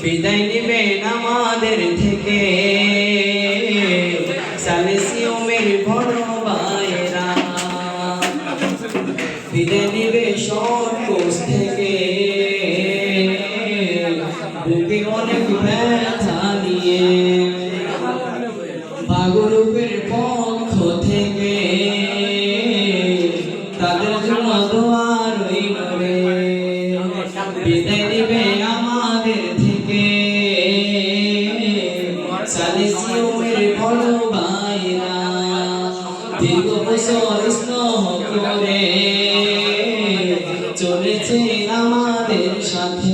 বিদায় নিবেন আমাদের থেকে সালেসিয়মের বড় ভাইরা, বিদায় নিবে সর্কোস থেকে বুকে অনেক ব্যথা নিয়ে, বাগরূপের পক্ষ থেকে তাদের জন্য দোয়া রইল রে। বিদায় নিবে আমাদের থেকে সালেসিয়মের বড় ভাইরা, দীর্ঘ বছর স্নেহ করে চলেছে আমাদের সাথে।